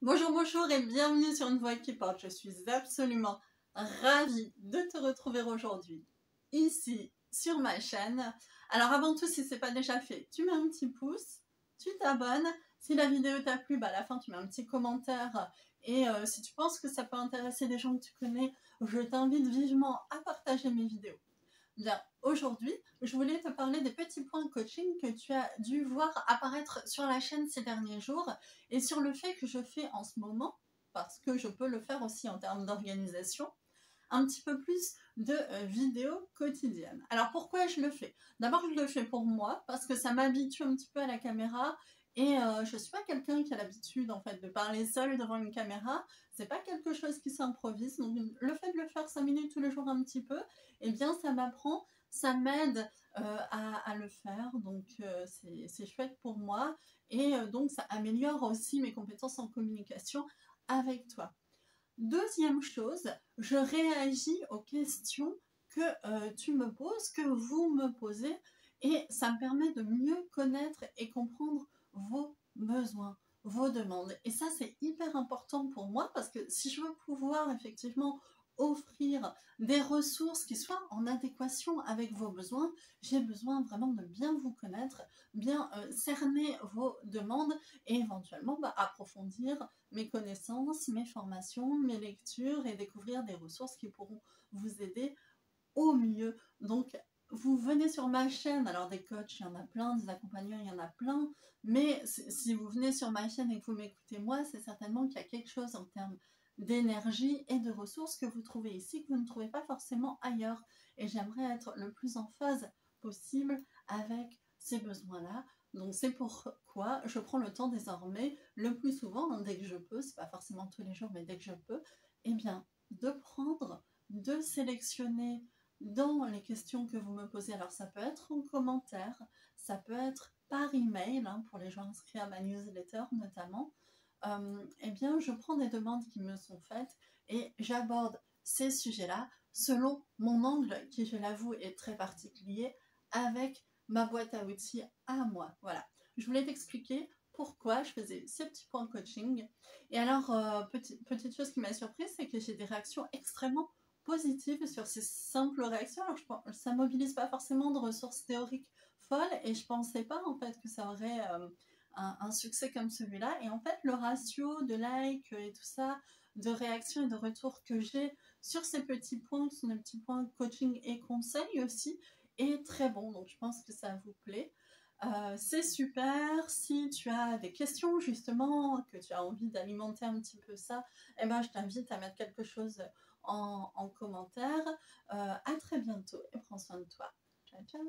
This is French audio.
Bonjour, bonjour et bienvenue sur Une Voix qui porte. Je suis absolument ravie de te retrouver aujourd'hui ici sur ma chaîne. Alors avant tout, si ce n'est pas déjà fait, tu mets un petit pouce, tu t'abonnes. Si la vidéo t'a plu, à la fin tu mets un petit commentaire et si tu penses que ça peut intéresser des gens que tu connais, je t'invite vivement à partager mes vidéos. Bien, aujourd'hui, je voulais te parler des petits points coaching que tu as dû voir apparaître sur la chaîne ces derniers jours et sur le fait que je fais en ce moment, parce que je peux le faire aussi en termes d'organisation, un petit peu plus de vidéos quotidiennes. Alors pourquoi je le fais? D'abord, je le fais pour moi, parce que ça m'habitue un petit peu à la caméra et je ne suis pas quelqu'un qui a l'habitude en fait de parler seul devant une caméra. C'est pas quelque chose qui s'improvise. Donc le fait de le faire 5 minutes tous les jours un petit peu, eh bien ça m'apprend, ça m'aide à le faire. Donc c'est chouette pour moi et donc ça améliore aussi mes compétences en communication avec toi. Deuxième chose, je réagis aux questions que tu me poses, que vous me posez, et ça me permet de mieux connaître et comprendre vos besoins, vos demandes. Et ça, c'est hyper important pour moi parce que si je veux pouvoir effectivement offrir des ressources qui soient en adéquation avec vos besoins, j'ai besoin vraiment de bien vous connaître, bien cerner vos demandes et éventuellement approfondir mes connaissances, mes formations, mes lectures et découvrir des ressources qui pourront vous aider au mieux. Donc, vous venez sur ma chaîne, alors des coachs, il y en a plein, des accompagnants, il y en a plein, mais si vous venez sur ma chaîne et que vous m'écoutez moi, c'est certainement qu'il y a quelque chose en termes d'énergie et de ressources que vous trouvez ici, que vous ne trouvez pas forcément ailleurs. Et j'aimerais être le plus en phase possible avec ces besoins-là. Donc c'est pourquoi je prends le temps désormais, le plus souvent, dès que je peux, c'est pas forcément tous les jours, mais dès que je peux, eh bien, de prendre, de sélectionner dans les questions que vous me posez. Alors ça peut être en commentaire, ça peut être par email, pour les gens inscrits à ma newsletter notamment. Eh bien, je prends des demandes qui me sont faites et j'aborde ces sujets-là selon mon angle, qui, je l'avoue, est très particulier, avec ma boîte à outils à moi. Voilà. Je voulais t'expliquer pourquoi je faisais ces petits points coaching. Et alors, petite chose qui m'a surprise, c'est que j'ai des réactions extrêmement positives sur ces simples réactions. Alors, ça mobilise pas forcément de ressources théoriques folles et je pensais pas en fait que ça aurait un succès comme celui-là. Et en fait, le ratio de likes et tout ça, de réactions et de retours que j'ai sur ces petits points, qui sont des petits points coaching et conseils aussi, est très bon. Donc, je pense que ça vous plaît. C'est super. Si tu as des questions justement, que tu as envie d'alimenter un petit peu ça, eh ben, je t'invite à mettre quelque chose en commentaire. À très bientôt et prends soin de toi. Ciao, ciao.